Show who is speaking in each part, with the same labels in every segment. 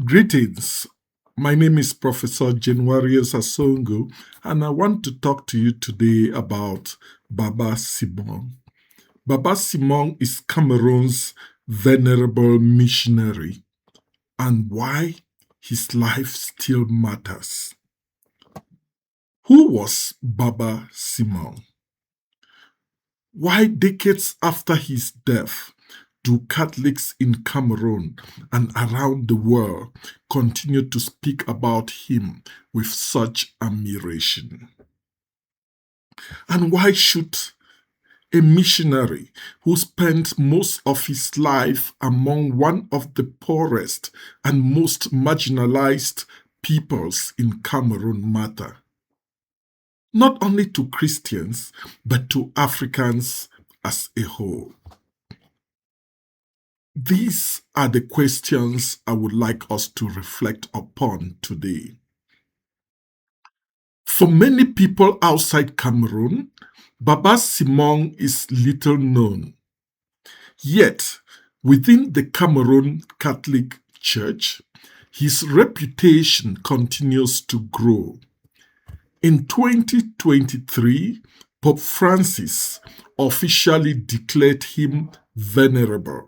Speaker 1: Greetings. My name is Professor January Sasongo, and I want to talk to you today about Baba Simon. Baba Simon is Cameroon's venerable missionary and why his life still matters. Who was Baba Simon? Why decades after his death do Catholics in Cameroon and around the world continue to speak about him with such admiration? And why should a missionary who spent most of his life among one of the poorest and most marginalized peoples in Cameroon matter? Not only to Christians, but to Africans as a whole. These are the questions I would like us to reflect upon today. For many people outside Cameroon, Baba Simon is little known. Yet, within the Cameroon Catholic Church, his reputation continues to grow. In 2023, Pope Francis officially declared him venerable,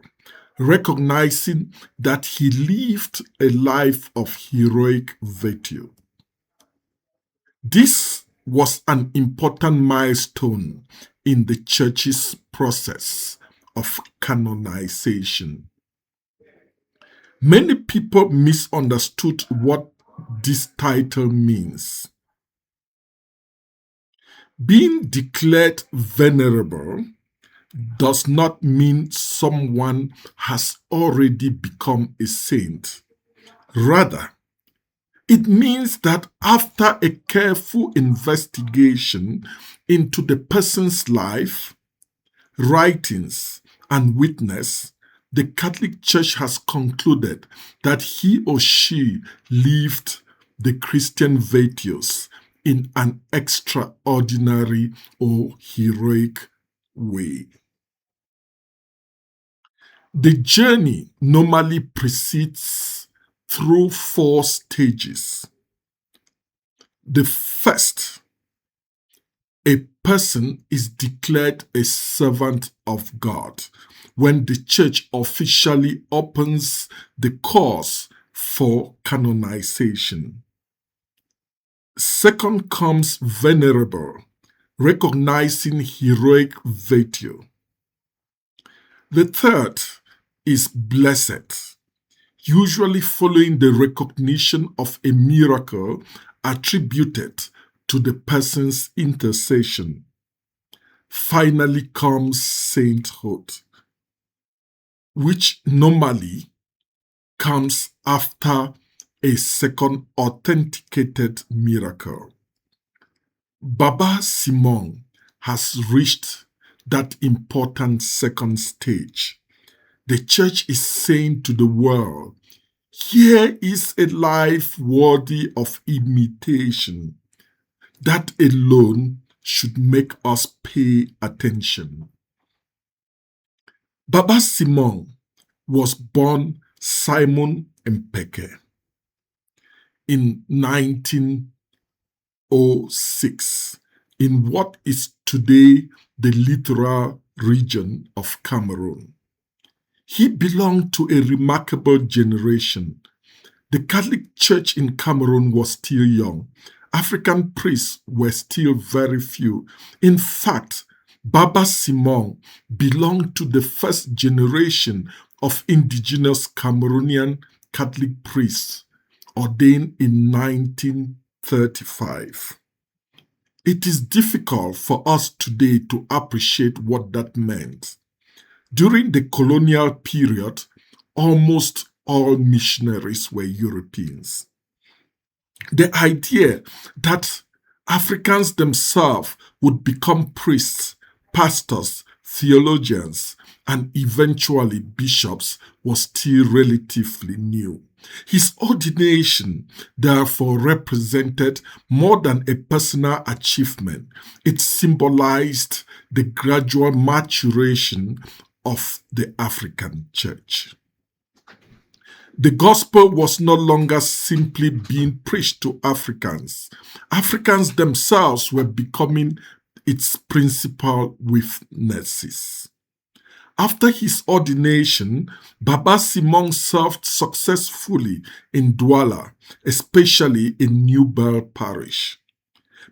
Speaker 1: recognizing that he lived a life of heroic virtue. This was an important milestone in the Church's process of canonization. Many people misunderstood what this title means. Being declared venerable does not mean someone has already become a saint. Rather, it means that after a careful investigation into the person's life, writings, and witness, the Catholic Church has concluded that he or she lived the Christian virtues in an extraordinary or heroic way. The journey normally proceeds through 4 stages. The first, a person is declared a servant of God when the church officially opens the course for canonization. Second comes venerable, recognizing heroic virtue. The third is blessed, usually following the recognition of a miracle attributed to the person's intercession. Finally comes sainthood, which normally comes after a second authenticated miracle. Baba Simon has reached that important second stage. The church is saying to the world, here is a life worthy of imitation. That alone should make us pay attention. Baba Simon was born Simon Mpeke in 1906 in what is today the littoral region of Cameroon. He belonged to a remarkable generation. The Catholic Church in Cameroon was still young. African priests were still very few. In fact, Baba Simon belonged to the first generation of indigenous Cameroonian Catholic priests ordained in 1935. It is difficult for us today to appreciate what that meant. During the colonial period, almost all missionaries were Europeans. The idea that Africans themselves would become priests, pastors, theologians, and eventually bishops was still relatively new. His ordination, therefore, represented more than a personal achievement. It symbolized the gradual maturation of the African church. The gospel was no longer simply being preached to Africans. Africans themselves were becoming its principal witnesses. After his ordination, Baba Simon served successfully in Douala, especially in New Bell Parish.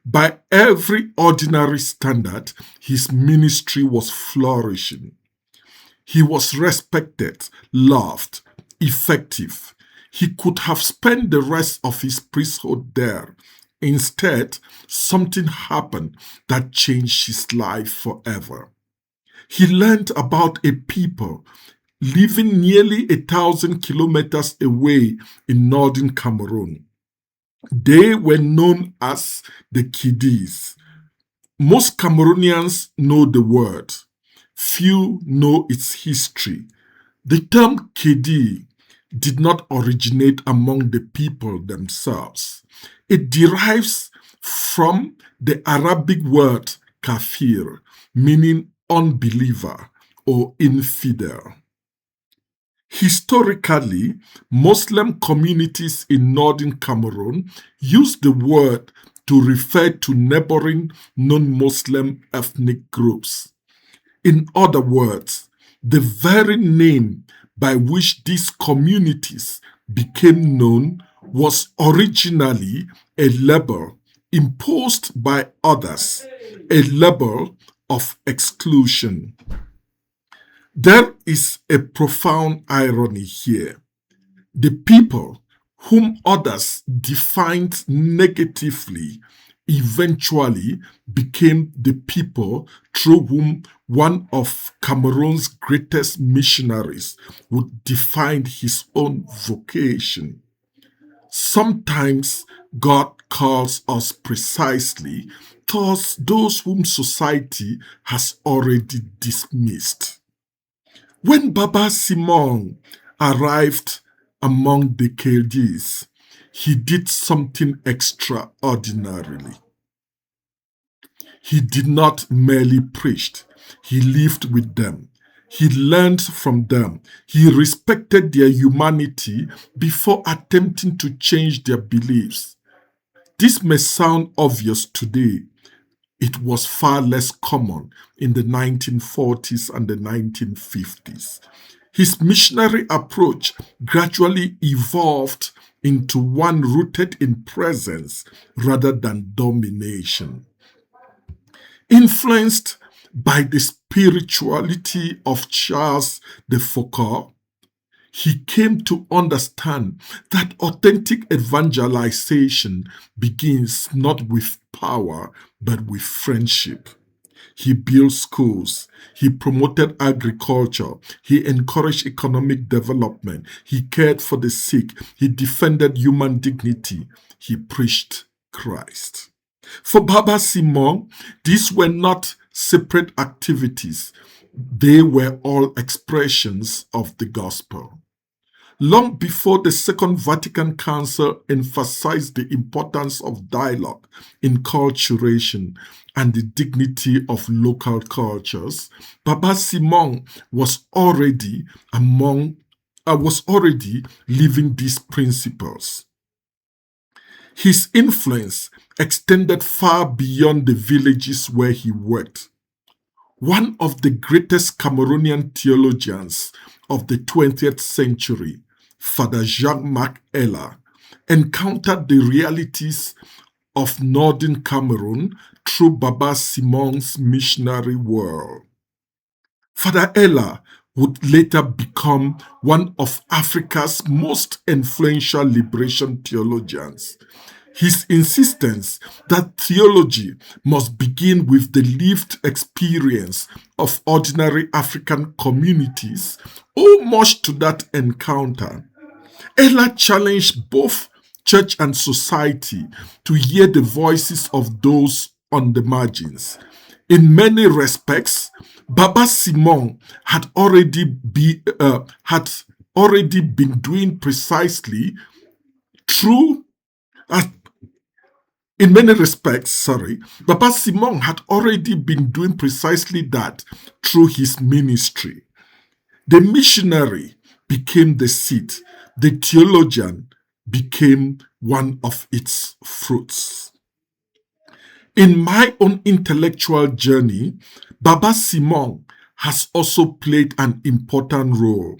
Speaker 1: By every ordinary standard, his ministry was flourishing. He was respected, loved, effective. He could have spent the rest of his priesthood there. Instead, something happened that changed his life forever. He learned about a people living nearly 1,000 kilometers away in northern Cameroon. They were known as the Kirdis. Most Cameroonians know the word. Few know its history. The term Kirdi did not originate among the people themselves. It derives from the Arabic word kafir, meaning unbeliever or infidel. Historically, Muslim communities in northern Cameroon used the word to refer to neighboring non-Muslim ethnic groups. In other words, the very name by which these communities became known was originally a label imposed by others, a label of exclusion. There is a profound irony here. The people whom others defined negatively eventually became the people through whom one of Cameroon's greatest missionaries would define his own vocation. Sometimes God calls us precisely towards those whom society has already dismissed. When Baba Simon arrived among the Kirdis, he did something extraordinarily. He did not merely preach, he lived with them. He learned from them. He respected their humanity before attempting to change their beliefs. This may sound obvious today. It was far less common in the 1940s and the 1950s. His missionary approach gradually evolved into one rooted in presence rather than domination. Influenced by the spirituality of Charles de Foucault, he came to understand that authentic evangelization begins not with power, but with friendship. He built schools. He promoted agriculture. He encouraged economic development. He cared for the sick. He defended human dignity. He preached Christ. For Baba Simon, these were not separate activities. They were all expressions of the gospel. Long before the Second Vatican Council emphasized the importance of dialogue, enculturation, and the dignity of local cultures, Baba Simon was already living these principles. His influence extended far beyond the villages where he worked. One of the greatest Cameroonian theologians of the 20th century, Father Jean-Marc encountered the realities of northern Cameroon through Baba Simon's missionary world. Father Ella would later become one of Africa's most influential liberation theologians. His insistence that theology must begin with the lived experience of ordinary African communities owed much to that encounter. Ella challenged both church and society to hear the voices of those on the margins. In many respects, Baba Simon had already been doing precisely through in many respects, Baba Simon had already been doing precisely that through his ministry. The missionary became the seed, The theologian became one of its fruits. In my own intellectual journey, Baba Simon has also played an important role.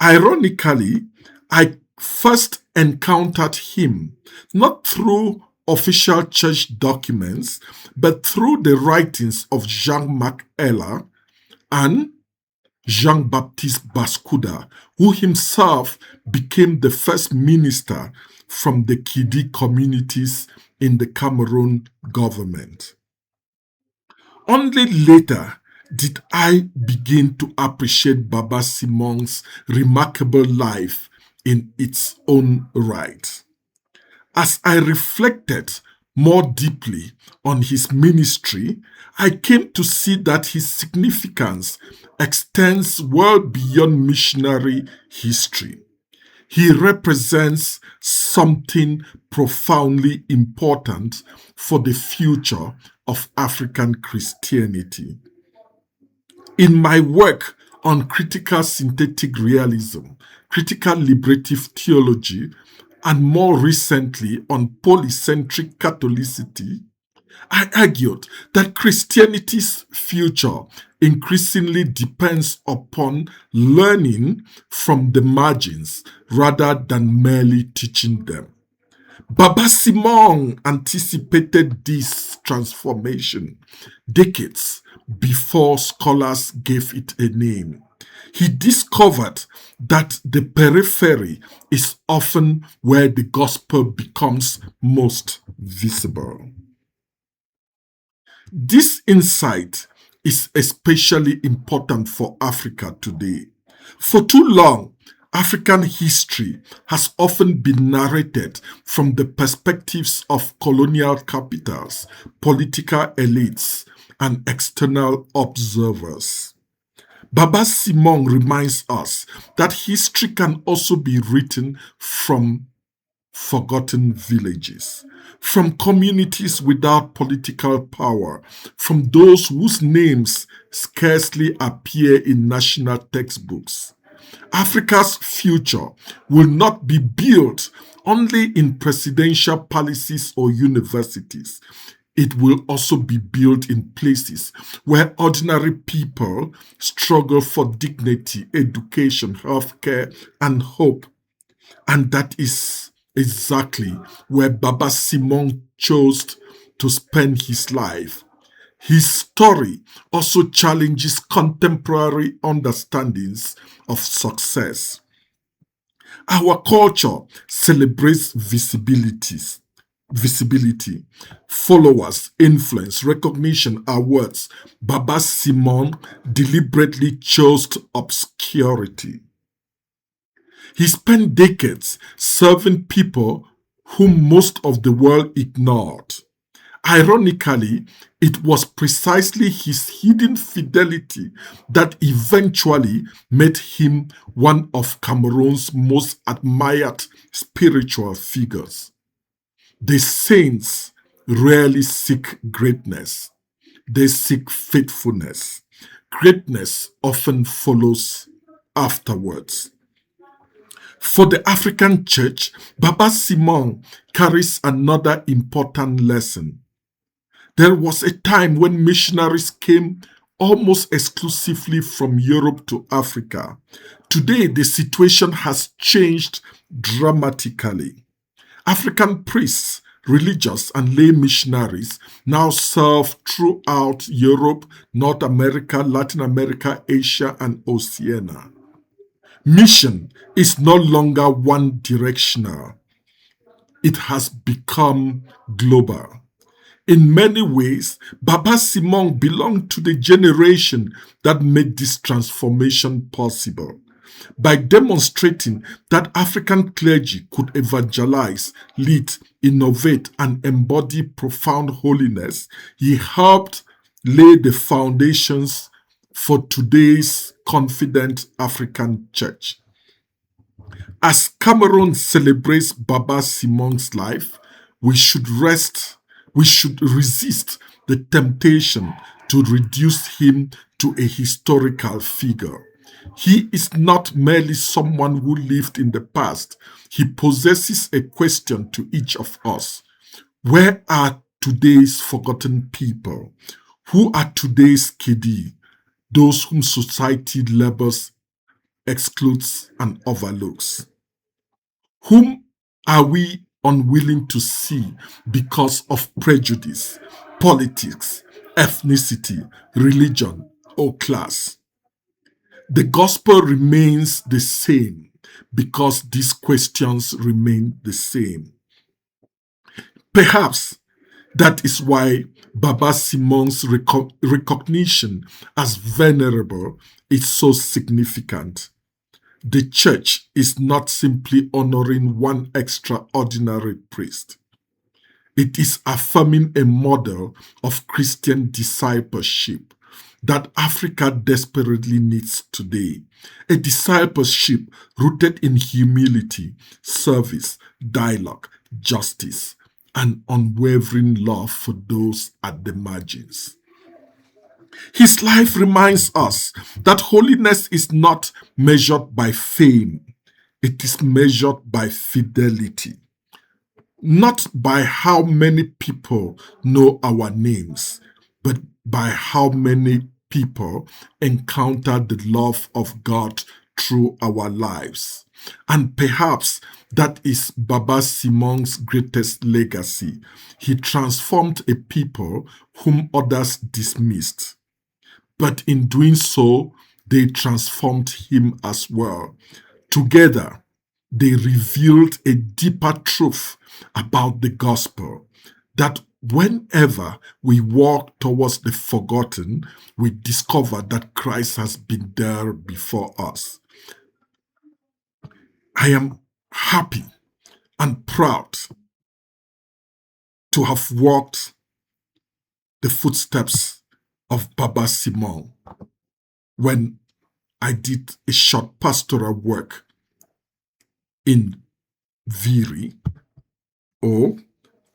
Speaker 1: Ironically, I first encountered him not through official church documents, but through the writings of Jean-Marc and Jean-Baptiste Bascuda, who himself became the first minister from the Kirdi communities in the Cameroon government. Only later did I begin to appreciate Baba Simon's remarkable life in its own right. As I reflected more deeply on his ministry, I came to see that his significance extends well beyond missionary history. He represents something profoundly important for the future of African Christianity. In my work on critical synthetic realism, critical liberative theology, and more recently on polycentric Catholicity, I argued that Christianity's future increasingly depends upon learning from the margins rather than merely teaching them. Baba Simon anticipated this transformation decades before scholars gave it a name. He discovered that the periphery is often where the gospel becomes most visible. This insight is especially important for Africa today. For too long, African history has often been narrated from the perspectives of colonial capitals, political elites, and external observers. Baba Simon reminds us that history can also be written from forgotten villages, from communities without political power, from those whose names scarcely appear in national textbooks. Africa's future will not be built only in presidential palaces or universities. It will also be built in places where ordinary people struggle for dignity, education, healthcare, and hope. And that is exactly where Baba Simon chose to spend his life. His story also challenges contemporary understandings of success. Our culture celebrates visibility, followers, influence, recognition, awards. Baba Simon deliberately chose obscurity. He spent decades serving people whom most of the world ignored. Ironically, it was precisely his hidden fidelity that eventually made him one of Cameroon's most admired spiritual figures. The saints rarely seek greatness, they seek faithfulness. Greatness often follows afterwards. For the African church, Baba Simon carries another important lesson. There was a time when missionaries came almost exclusively from Europe to Africa. Today, the situation has changed dramatically. African priests, religious, and lay missionaries now serve throughout Europe, North America, Latin America, Asia, and Oceania. Mission is no longer one directional, it has become global. In many ways, Baba Simon belonged to the generation that made this transformation possible. By demonstrating that African clergy could evangelize, lead, innovate, and embody profound holiness, he helped lay the foundations for today's confident African church. As Cameroon celebrates Baba Simon's life, we should resist the temptation to reduce him to a historical figure. He is not merely someone who lived in the past. He possesses a question to each of us. Where are today's forgotten people? Who are today's Kirdi? Those whom society labels, excludes, and overlooks. Whom are we unwilling to see because of prejudice, politics, ethnicity, religion, or class? The gospel remains the same because these questions remain the same. Perhaps that is why Baba Simon's recognition as venerable is so significant. The church is not simply honoring one extraordinary priest. It is affirming a model of Christian discipleship that Africa desperately needs today. A discipleship rooted in humility, service, dialogue, justice, and unwavering love for those at the margins. His life reminds us that holiness is not measured by fame, it is measured by fidelity. Not by how many people know our names, but by how many people encounter the love of God through our lives. And perhaps that is Baba Simon's greatest legacy. He transformed a people whom others dismissed. But in doing so, they transformed him as well. Together, they revealed a deeper truth about the gospel that whenever we walk towards the forgotten, we discover that Christ has been there before us. I am happy and proud to have walked the footsteps of Baba Simon when I did a short pastoral work in Viri or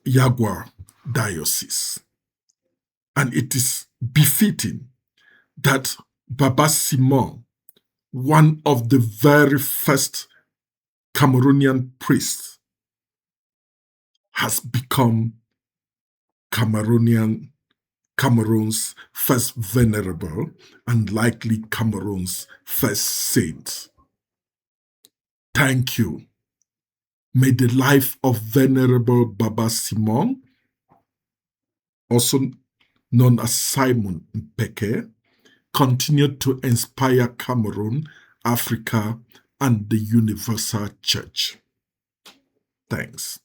Speaker 1: Jaguar Diocese. And it is befitting that Baba Simon, one of the very first Cameroonian priests, has become Cameroon's first venerable and likely Cameroon's first saint. Thank you. May the life of Venerable Baba Simon, also known as Simon Mpeke, continue to inspire Cameroon, Africa, and the universal church. Thanks.